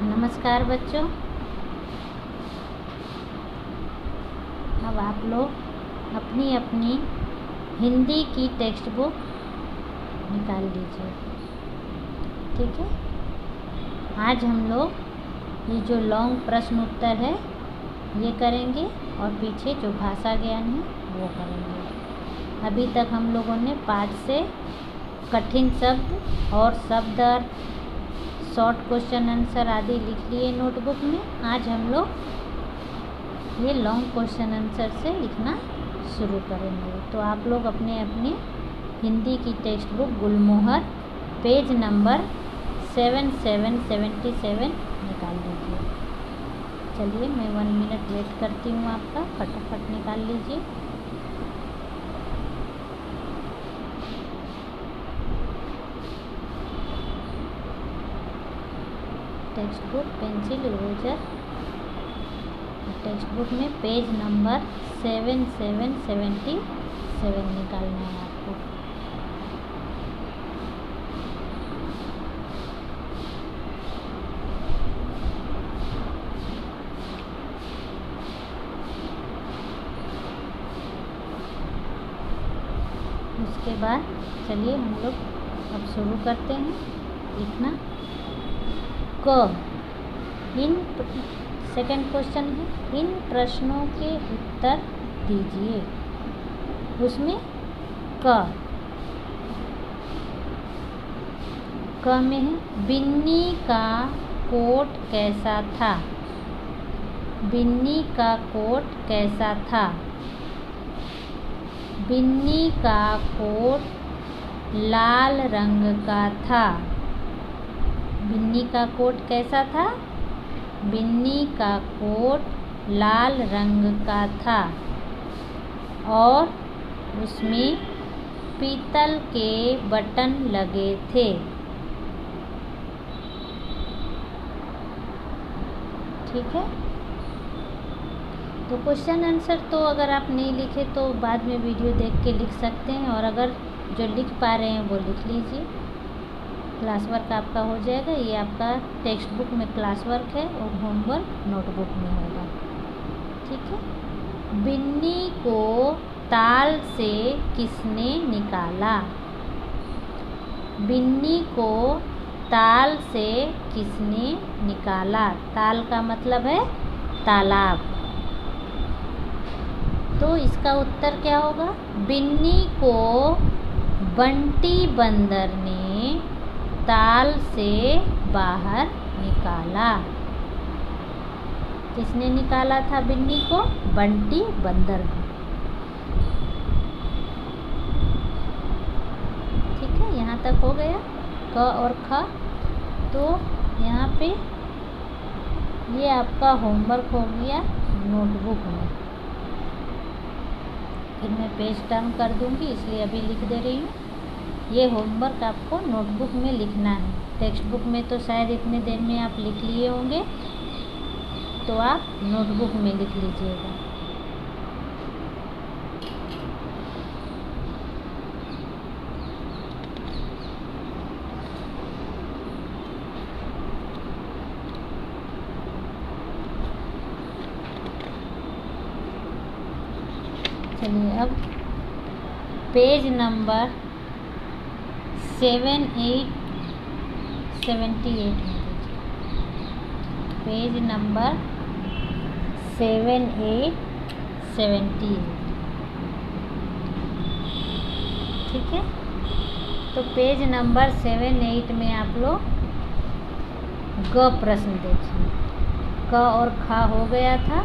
नमस्कार बच्चों। अब आप लोग अपनी अपनी हिंदी की टेक्स्ट बुक निकाल लीजिए। ठीक है, आज हम लोग ये जो लॉन्ग प्रश्न उत्तर है ये करेंगे और पीछे जो भाषा ज्ञान है वो करेंगे। अभी तक हम लोगों ने पाठ से कठिन शब्द और शब्द अर्थ, शॉर्ट क्वेश्चन आंसर आदि लिख लिए नोटबुक में। आज हम लोग ये लॉन्ग क्वेश्चन आंसर से लिखना शुरू करेंगे। तो आप लोग अपने अपने हिंदी की टेक्स्ट बुक गुलमोहर पेज नंबर 7777 निकाल लीजिए। चलिए मैं 1 मिनट वेट करती हूँ आपका, फटाफट निकाल लीजिए। Text book pencil eraser, text book में पेज नंबर 7777 निकालना है आपको। उसके बाद चलिए हम लोग अब शुरू करते हैं लिखना। क इन सेकंड क्वेश्चन है, इन प्रश्नों के उत्तर दीजिए। उसमें क में है बिन्नी का कोट कैसा था। बिन्नी का कोट कैसा था। बिन्नी का कोट लाल रंग का था। बिन्नी का कोट कैसा था। बिन्नी का कोट लाल रंग का था और उसमें पीतल के बटन लगे थे। ठीक है, तो क्वेश्चन आंसर तो अगर आप नहीं लिखे तो बाद में वीडियो देख के लिख सकते हैं, और अगर जो लिख पा रहे हैं वो लिख लीजिए। क्लास वर्क आपका हो जाएगा। ये आपका टेक्स्ट बुक में क्लास वर्क है और होमवर्क नोटबुक में होगा। ठीक है, बिन्नी को ताल से किसने निकाला। बिन्नी को ताल से किसने निकाला। ताल का मतलब है तालाब। तो इसका उत्तर क्या होगा। बिन्नी को बंटी बंदर ने ताल से बाहर निकाला। किसने निकाला था बिन्नी को। बंटी बंदर ने। ठीक है, यहाँ तक हो गया क और ख। तो यहाँ पे ये आपका होमवर्क हो गया नोटबुक में। फिर मैं पेज टर्न कर दूँगी, इसलिए अभी लिख दे रही हूँ। ये होमवर्क आपको नोटबुक में लिखना है। टेक्स्ट बुक में तो शायद इतने देर में आप लिख लिए होंगे, तो आप नोटबुक में लिख लीजिएगा। चलिए अब पेज नंबर 7878 में दीजिए। Page number 7878। ठीक है, तो पेज नंबर 78 में आप लोग ग प्रश्न देखिए। क और ख हो गया था,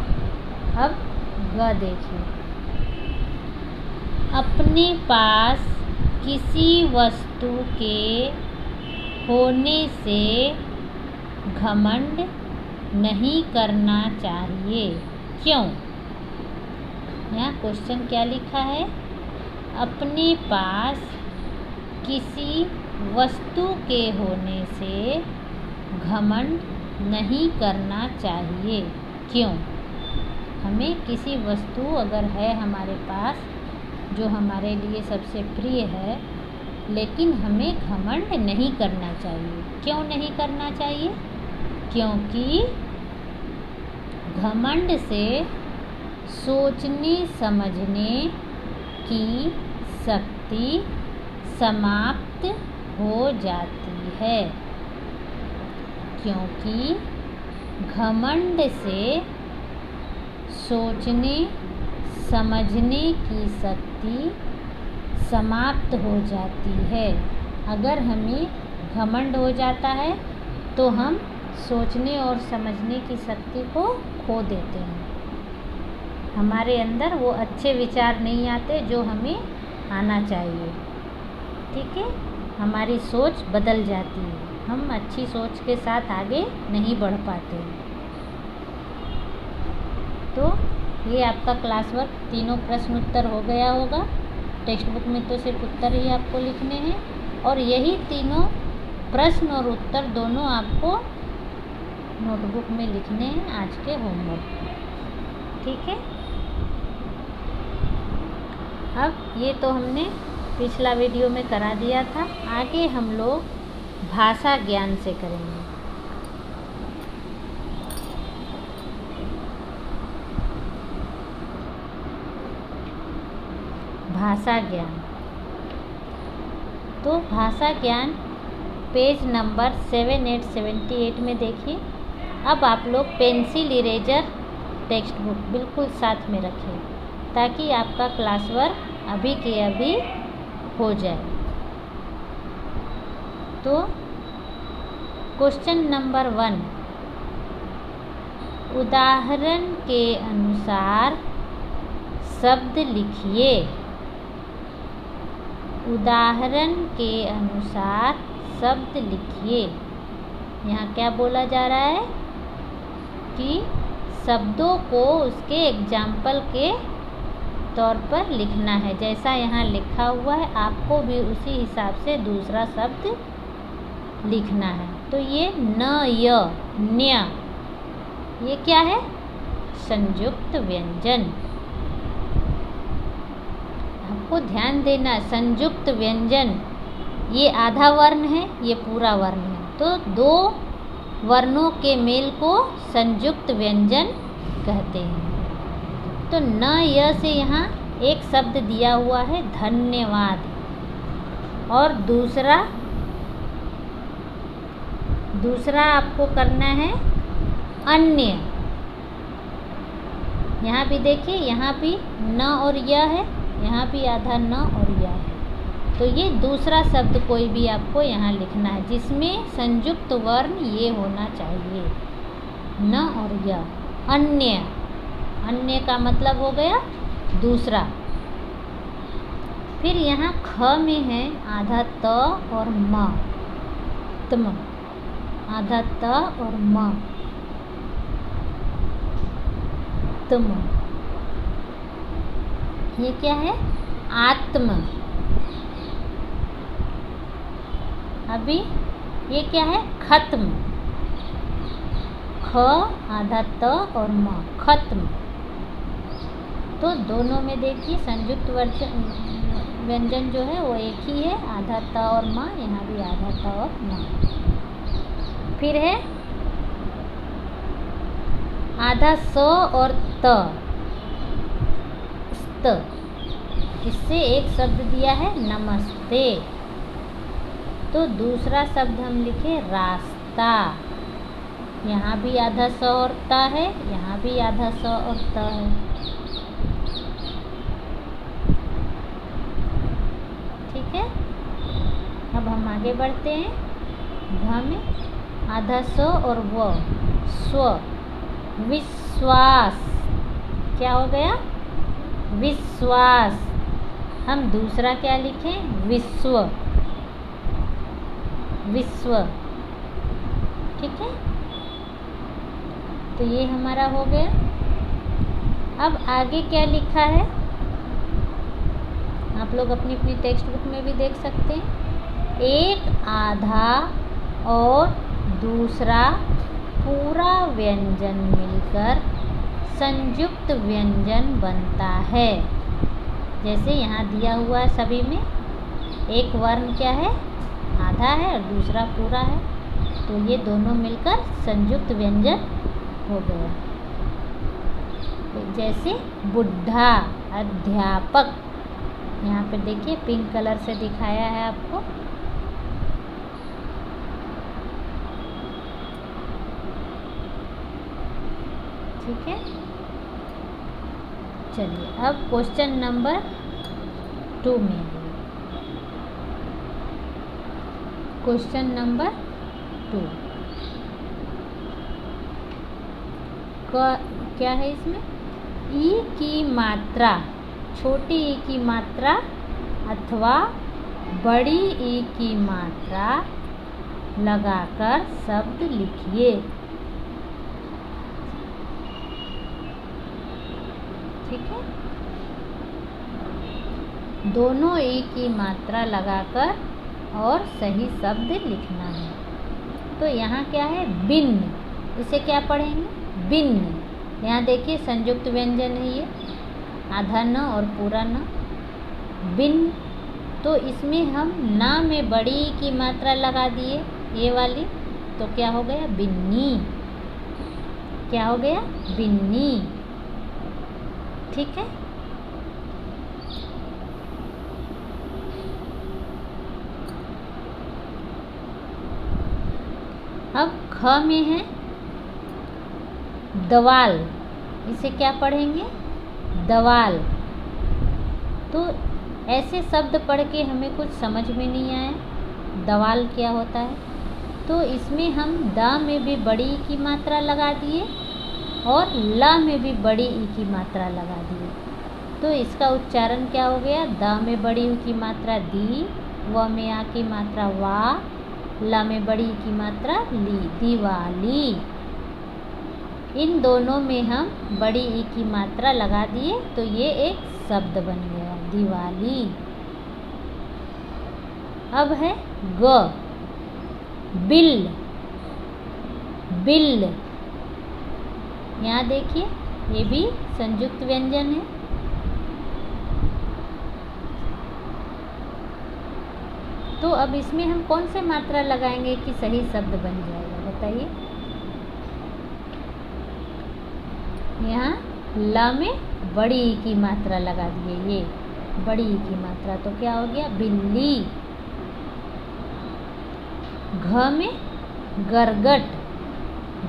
अब ग देखिए। अपने पास किसी वस्तु के होने से घमंड नहीं करना चाहिए, क्यों। यहाँ क्वेश्चन क्या लिखा है। अपने पास किसी वस्तु के होने से घमंड नहीं करना चाहिए, क्यों। हमें किसी वस्तु अगर है हमारे पास जो हमारे लिए सबसे प्रिय है, लेकिन हमें घमंड नहीं करना चाहिए। क्यों नहीं करना चाहिए। क्योंकि घमंड से सोचने समझने की शक्ति समाप्त हो जाती है। क्योंकि घमंड से सोचने समझने की शक्ति समाप्त हो जाती है। अगर हमें घमंड हो जाता है तो हम सोचने और समझने की शक्ति को खो देते हैं। हमारे अंदर वो अच्छे विचार नहीं आते जो हमें आना चाहिए। ठीक है, हमारी सोच बदल जाती है, हम अच्छी सोच के साथ आगे नहीं बढ़ पाते। तो ये आपका क्लास वर्क तीनों प्रश्न उत्तर हो गया होगा। टेक्स्ट बुक में तो सिर्फ उत्तर ही आपको लिखने हैं और यही तीनों प्रश्न और उत्तर दोनों आपको नोटबुक में लिखने हैं आज के होमवर्क। ठीक है, अब ये तो हमने पिछला वीडियो में करा दिया था। आगे हम लोग भाषा ज्ञान से करेंगे। भाषा ज्ञान। तो भाषा ज्ञान पेज नंबर 7878 में देखिए। अब आप लोग पेंसिल इरेजर टेक्स्ट बुक बिल्कुल साथ में रखें ताकि आपका क्लास वर्क अभी के अभी हो जाए। तो क्वेश्चन नंबर 1, उदाहरण के अनुसार शब्द लिखिए। उदाहरण के अनुसार शब्द लिखिए। यहाँ क्या बोला जा रहा है कि शब्दों को उसके एग्जाम्पल के तौर पर लिखना है। जैसा यहाँ लिखा हुआ है आपको भी उसी हिसाब से दूसरा शब्द लिखना है। तो ये न य न्य, ये क्या है? संयुक्त व्यंजन। आपको ध्यान देना, संयुक्त व्यंजन ये आधा वर्ण है, ये पूरा वर्ण है। तो दो वर्णों के मेल को संयुक्त व्यंजन कहते हैं। तो न य से यहाँ एक शब्द दिया हुआ है धन्यवाद, और दूसरा आपको करना है अन्य। यहाँ भी देखिए, यहाँ भी न और य है, यहाँ भी आधा न और य है। तो ये दूसरा शब्द कोई भी आपको यहाँ लिखना है जिसमें संयुक्त वर्ण ये होना चाहिए, न और य। अन्य, अन्य का मतलब हो गया दूसरा। फिर यहाँ ख में है आधा त और म, तम, आधा त और म, तम। ये क्या है? आत्म। अभी ये क्या है? खत्म। ख आधा त और म, खत्म। तो दोनों में देखिए संयुक्त व्यंजन जो है वो एक ही है, आधा त और म। यहाँ भी आधा त और म। फिर है आधा स और त, स्त। इससे एक शब्द दिया है नमस्ते। तो दूसरा शब्द हम लिखे रास्ता। यहाँ भी आधा स और त है, यहाँ भी आधा स और त है। ठीक है, अब हम आगे बढ़ते हैं। घ में आधा स और व, स्व। विश्वास, क्या हो गया? विश्वास। हम दूसरा क्या लिखें? विश्व, विश्व। ठीक है, तो ये हमारा हो गया। अब आगे क्या लिखा है आप लोग अपनी अपनी टेक्स्ट बुक में भी देख सकते हैं। एक आधा और दूसरा पूरा व्यंजन मिलकर संयुक्त व्यंजन बनता है। जैसे यहाँ दिया हुआ है सभी में, एक वर्ण क्या है? आधा है और दूसरा पूरा है। तो ये दोनों मिलकर संयुक्त व्यंजन हो गया। जैसे बुढ़ा, अध्यापक, यहाँ पे देखिए पिंक कलर से दिखाया है आपको। ठीक है, चलिए अब क्वेश्चन नंबर 2 में। क्वेश्चन नंबर 2 क्या है इसमें? ई की मात्रा, छोटी ई की मात्रा अथवा बड़ी ई की मात्रा लगाकर शब्द लिखिए। ठीक है, दोनों ई की मात्रा लगाकर और सही शब्द लिखना है। तो यहाँ क्या है? भिन्न। इसे क्या पढ़ेंगे? भिन्न। यहाँ देखिए संयुक्त व्यंजन है ये, आधा न और पूरा न, भिन्न। तो इसमें हम ना में बड़ी ई की मात्रा लगा दिए, ये वाली, तो क्या हो गया? बिन्नी। क्या हो गया? बिन्नी। ठीक है, अब ख में है दवाल। इसे क्या पढ़ेंगे? दवाल। तो ऐसे शब्द पढ़ के हमें कुछ समझ में नहीं आया, दवाल क्या होता है। तो इसमें हम द में भी बड़ी ई की मात्रा लगा दिए और ल में भी बड़ी ई की मात्रा लगा दिए। तो इसका उच्चारण क्या हो गया? द में बड़ी ई की मात्रा दी, व में आ की मात्रा वा, ल में बड़ी ई की मात्रा ली, दिवाली। इन दोनों में हम बड़ी ई की मात्रा लगा दिए तो ये एक शब्द बन गया, दिवाली। अब है ग, बिल। बिल, यहाँ देखिए ये भी संयुक्त व्यंजन है। तो अब इसमें हम कौन से मात्रा लगाएंगे कि सही शब्द बन जाएगा, बताइए। यहाँ ल में बड़ी ई की मात्रा लगा दिए, ये बड़ी ई की मात्रा, तो क्या हो गया? बिल्ली। घ में गरगट।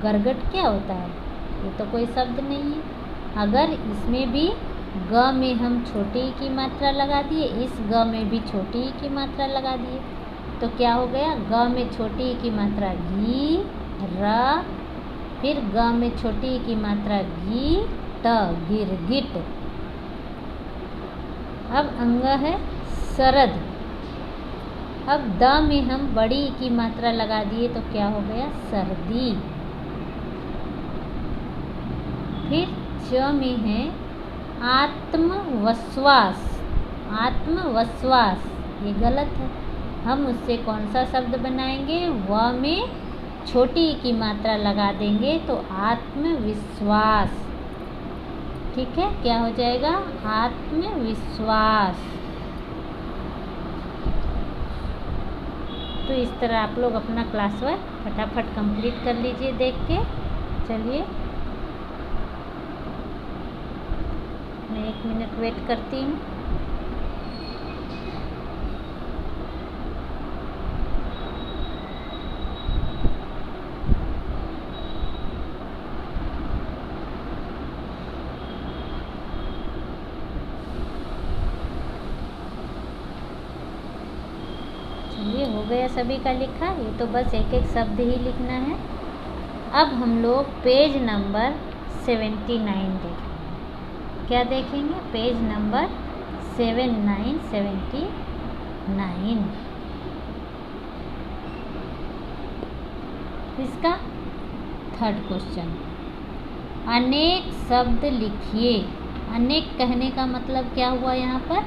गरगट क्या होता है? ये तो कोई शब्द नहीं है। अगर इसमें भी ग में हम छोटी ई की मात्रा लगा दिए, इस ग में भी छोटी ई की मात्रा लगा दिए, तो क्या हो गया? ग में छोटी ई की मात्रा गी, र, फिर ग में छोटी ई की मात्रा गी, त, गिरगिट। अब अंग है शरद। अब द में हम बड़ी ई की मात्रा लगा दिए तो क्या हो गया? सर्दी। फिर च में है आत्मविश्वास। आत्मविश्वास ये गलत है, हम उससे कौन सा शब्द बनाएंगे? व में छोटी ई की मात्रा लगा देंगे तो आत्मविश्वास। ठीक है, क्या हो जाएगा? आत्मविश्वास। तो इस तरह आप लोग अपना क्लास वर्क फटाफट कंप्लीट कर लीजिए देख के। चलिए मैं 1 मिनट वेट करती हूँ। चलिए हो गया सभी का लिखा, ये तो बस एक एक शब्द ही लिखना है। अब हम लोग पेज नंबर 79 देखेंगे। क्या देखेंगे? Page number 79। इसका 3rd क्वेश्चन, अनेक शब्द लिखिए। अनेक कहने का मतलब क्या हुआ? यहाँ पर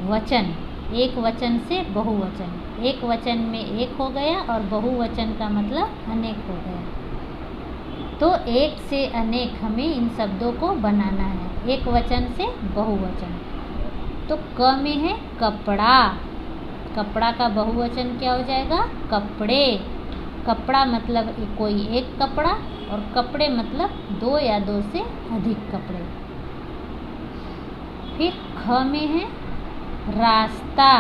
वचन, एक वचन से बहुवचन, एक वचन में एक हो गया और बहुवचन का मतलब अनेक हो गया। तो एक से अनेक हमें इन शब्दों को बनाना है, एक वचन से बहुवचन। तो क में है कपड़ा। कपड़ा का बहुवचन क्या हो जाएगा? कपड़े। क कपड़ा मतलब कोई एक कपड़ा, और कपड़े मतलब 2 या 2 से अधिक कपड़े। फिर ख में है रास्ता।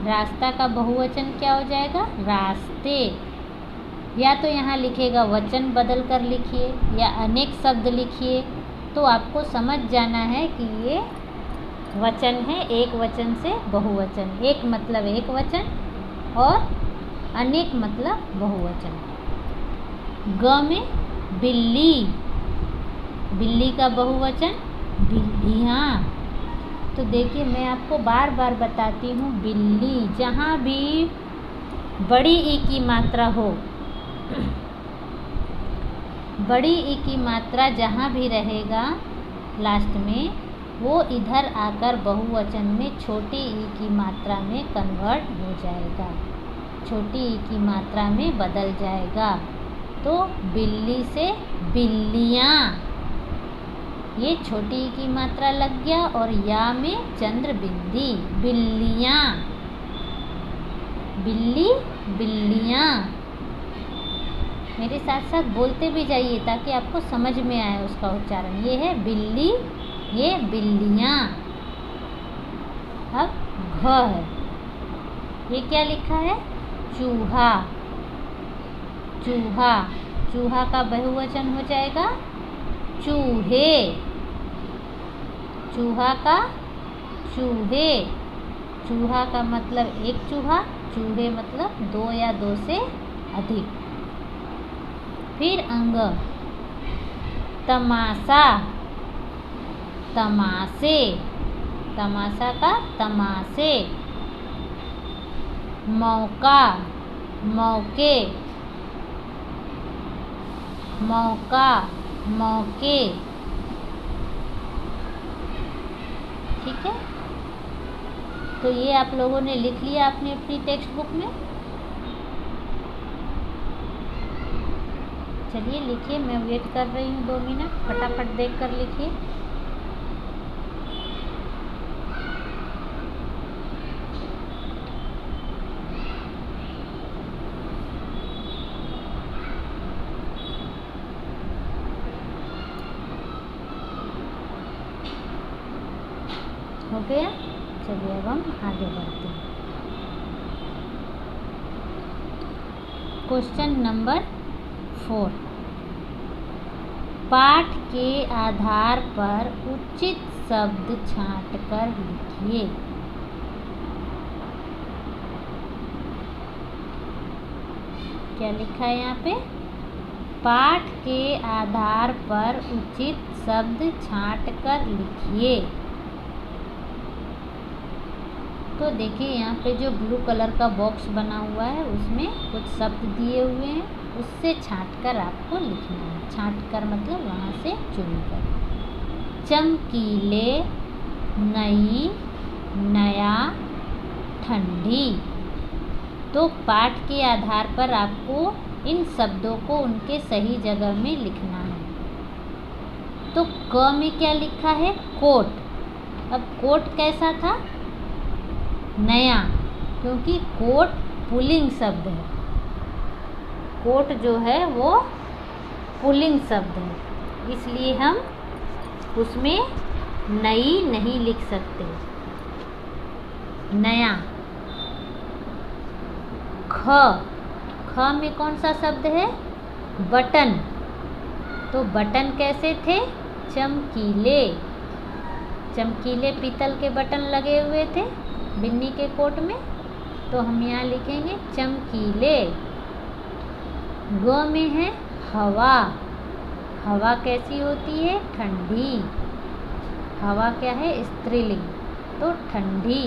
रास्ता का बहुवचन क्या हो जाएगा? रास्ते। या तो यहाँ लिखेगा वचन बदल कर लिखिए या अनेक शब्द लिखिए, तो आपको समझ जाना है कि ये वचन है, एक वचन से बहुवचन। एक मतलब एक वचन और अनेक मतलब बहुवचन। ग में बिल्ली। बिल्ली का बहुवचन बिल्लियाँ। तो देखिए मैं आपको बार बार बताती हूँ, बिल्ली जहाँ भी बड़ी ई की मात्रा हो, बड़ी ई की मात्रा जहाँ भी रहेगा लास्ट में, वो इधर आकर बहुवचन में छोटी ई की मात्रा में कन्वर्ट हो जाएगा, छोटी ई की मात्रा में बदल जाएगा। तो बिल्ली से बिल्लियाँ, ये छोटी ई की मात्रा लग गया, और या में चंद्र बिंदी, बिल्लियाँ, बिल्ली बिल्लियाँ। मेरे साथ साथ बोलते भी जाइए ताकि आपको समझ में आए उसका उच्चारण। ये है बिल्ली, ये बिल्लियाँ। अब घ है, ये क्या लिखा है? चूहा। चूहा, चूहा का बहुवचन हो जाएगा चूहे। चूहा का चूहे। चूहा का मतलब एक चूहा, चूहे मतलब 2 या 2 से अधिक। फिर अंग, तमाशा। तमाशे, तमाशा का तमाशे। मौका, मौके। मौका, मौके। ठीक है, तो ये आप लोगों ने लिख लिया अपनी अपनी टेक्स्ट बुक में। चलिए लिखिए, मैं वेट कर रही हूँ 2 मिनट, फटाफट देख कर लिखिए। हो गया? चलिए अब हम आगे बढ़ते हैं। क्वेश्चन नंबर 4, पाठ के आधार पर उचित शब्द छांटकर लिखिए। क्या लिखा है यहाँ पे? पाठ के आधार पर उचित शब्द छांटकर लिखिए। तो देखिए यहाँ पे जो ब्लू कलर का बॉक्स बना हुआ है उसमें कुछ शब्द दिए हुए हैं, उससे छांटकर आपको लिखना है। छांटकर मतलब वहाँ से चुनकर। चमकीले, नई, नया, ठंडी। तो पाठ के आधार पर आपको इन शब्दों को उनके सही जगह में लिखना है। तो क में क्या लिखा है? कोट। अब कोट कैसा था? नया, क्योंकि कोट पुल्लिंग शब्द है। कोट जो है वो पुल्लिंग शब्द है, इसलिए हम उसमें नई नहीं लिख सकते। नया। ख, ख में कौन सा शब्द है? बटन। तो बटन कैसे थे? चमकीले। चमकीले पीतल के बटन लगे हुए थे बिन्नी के कोट में, तो हम यहाँ लिखेंगे चमकीले। ग में है हवा। हवा कैसी होती है? ठंडी। हवा क्या है? स्त्रीलिंग, तो ठंडी।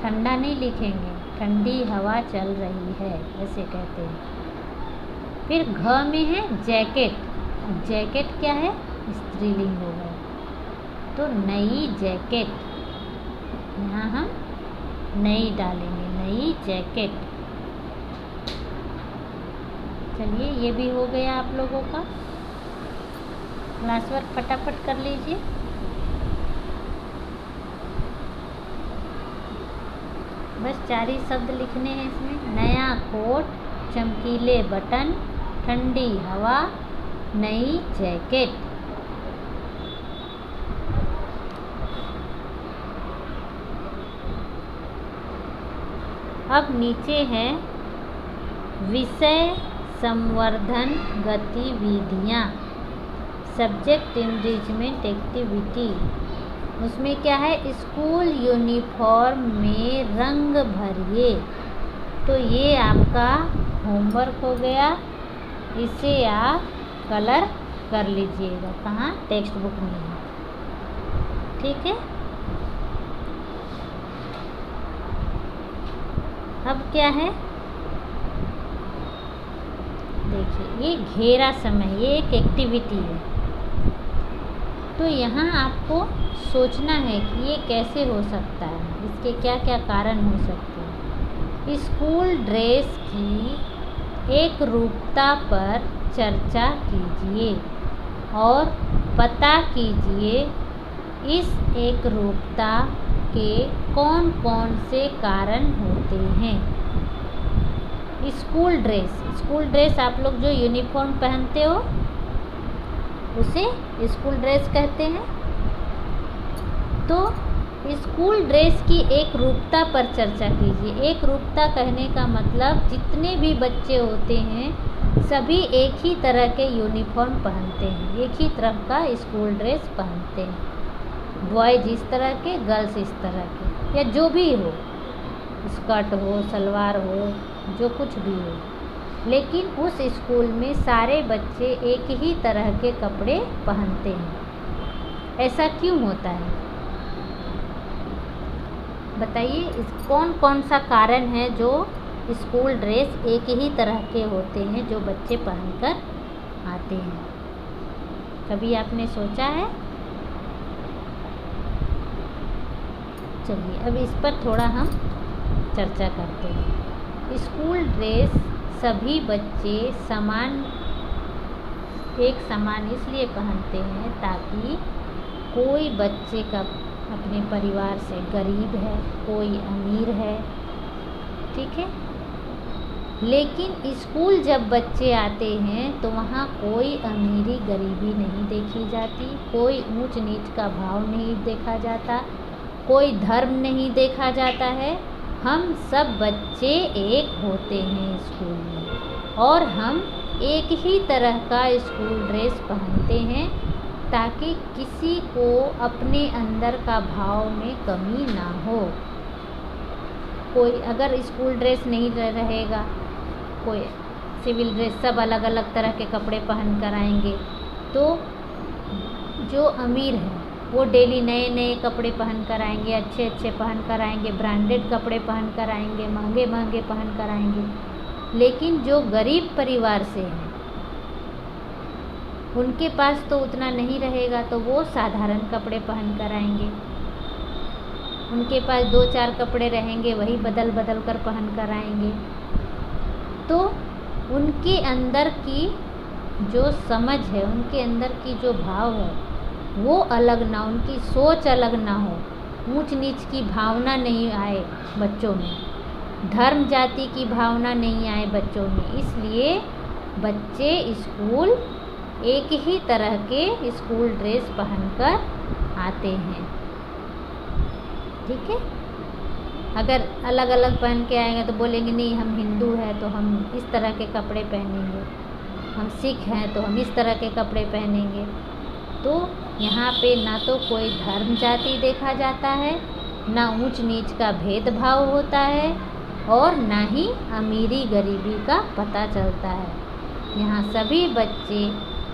ठंडा नहीं लिखेंगे, ठंडी हवा चल रही है ऐसे कहते हैं। फिर घ में है जैकेट। जैकेट क्या है? स्त्रीलिंग हो गया, तो नई जैकेट। यहाँ हम नई डालेंगे, नई जैकेट। चलिए ये भी हो गया आप लोगों का क्लास वर्क, फटाफट कर लीजिए। बस 4 ही शब्द लिखने हैं इसमें। नया कोट, चमकीले बटन, ठंडी हवा, नई जैकेट। अब नीचे है विषय संवर्धन गतिविधियाँ, सब्जेक्ट इनरिचमेंट एक्टिविटी। उसमें क्या है, स्कूल यूनिफॉर्म में रंग भरिए। तो ये आपका होमवर्क हो गया, इसे आप कलर कर लीजिएगा। कहाँ, टेक्स्ट बुक में है, ठीक है। अब क्या है, देखिए ये घेरा समय, ये एक एक्टिविटी है। तो यहाँ आपको सोचना है कि ये कैसे हो सकता है, इसके क्या क्या कारण हो सकते हैं। स्कूल ड्रेस की एक रूपता पर चर्चा कीजिए और पता कीजिए इस एक रूपता के कौन कौन से कारण होते हैं। स्कूल ड्रेस आप लोग जो यूनिफॉर्म पहनते हो उसे स्कूल ड्रेस कहते हैं। तो स्कूल ड्रेस की एक रूपता पर चर्चा कीजिए। एक रूपता कहने का मतलब जितने भी बच्चे होते हैं सभी एक ही तरह के यूनिफॉर्म पहनते हैं, एक ही तरह का स्कूल ड्रेस पहनते हैं। बॉयज इस तरह के, गर्ल्स इस तरह के, या जो भी हो, स्कर्ट हो, सलवार हो, जो कुछ भी हो। लेकिन उस स्कूल में सारे बच्चे एक ही तरह के कपड़े पहनते हैं। ऐसा क्यों होता है बताइए। कौन कौन सा कारण है जो स्कूल ड्रेस एक ही तरह के होते हैं जो बच्चे पहनकर आते हैं? कभी आपने सोचा है? चलिए अब इस पर थोड़ा हम चर्चा करते हैं। स्कूल ड्रेस सभी बच्चे एक समान इसलिए पहनते हैं ताकि कोई बच्चे का अपने परिवार से गरीब है, कोई अमीर है, ठीक है। लेकिन स्कूल जब बच्चे आते हैं तो वहाँ कोई अमीरी गरीबी नहीं देखी जाती, कोई ऊंच नीच का भाव नहीं देखा जाता, कोई धर्म नहीं देखा जाता है। हम सब बच्चे एक होते हैं स्कूल में और हम एक ही तरह का स्कूल ड्रेस पहनते हैं ताकि किसी को अपने अंदर का भाव में कमी ना हो। कोई अगर स्कूल ड्रेस नहीं रहेगा, कोई सिविल ड्रेस, सब अलग अलग तरह के कपड़े पहन कर आएंगे, तो जो अमीर है वो डेली नए नए कपड़े पहन कर आएंगे, अच्छे अच्छे पहन कर आएंगे, ब्रांडेड कपड़े पहन कर आएंगे, महंगे महंगे पहन कर आएंगे। लेकिन जो गरीब परिवार से हैं उनके पास तो उतना नहीं रहेगा, तो वो साधारण कपड़े पहन कर आएंगे। उनके पास 2-4 कपड़े रहेंगे, वही बदल बदल कर पहन कर आएंगे। तो उनके अंदर की जो समझ है, उनके अंदर की जो भाव है वो अलग ना, उनकी सोच अलग ना हो, ऊंच नीच की भावना नहीं आए बच्चों में, धर्म जाति की भावना नहीं आए बच्चों में। इसलिए बच्चे स्कूल एक ही तरह के स्कूल ड्रेस पहनकर आते हैं, ठीक है। अगर अलग अलग पहन के आएंगे तो बोलेंगे नहीं हम हिंदू हैं तो हम इस तरह के कपड़े पहनेंगे, हम सिख हैं तो हम इस तरह के कपड़े पहनेंगे। तो यहाँ पे ना तो कोई धर्म जाति देखा जाता है, ना ऊंच नीच का भेदभाव होता है, और ना ही अमीरी गरीबी का पता चलता है। यहाँ सभी बच्चे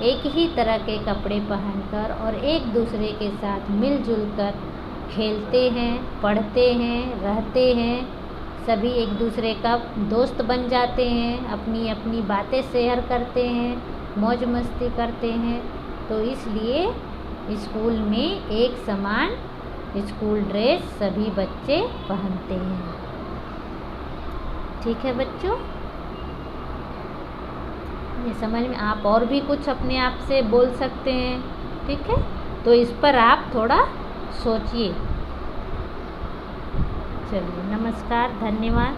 एक ही तरह के कपड़े पहनकर और एक दूसरे के साथ मिलजुल कर खेलते हैं, पढ़ते हैं, रहते हैं। सभी एक दूसरे का दोस्त बन जाते हैं, अपनी अपनी बातें शेयर करते हैं, मौज मस्ती करते हैं। तो इसलिए स्कूल में एक समान स्कूल ड्रेस सभी बच्चे पहनते हैं, ठीक है बच्चों। ये समझ में आप और भी कुछ अपने आप से बोल सकते हैं, ठीक है। तो इस पर आप थोड़ा सोचिए। चलिए नमस्कार, धन्यवाद।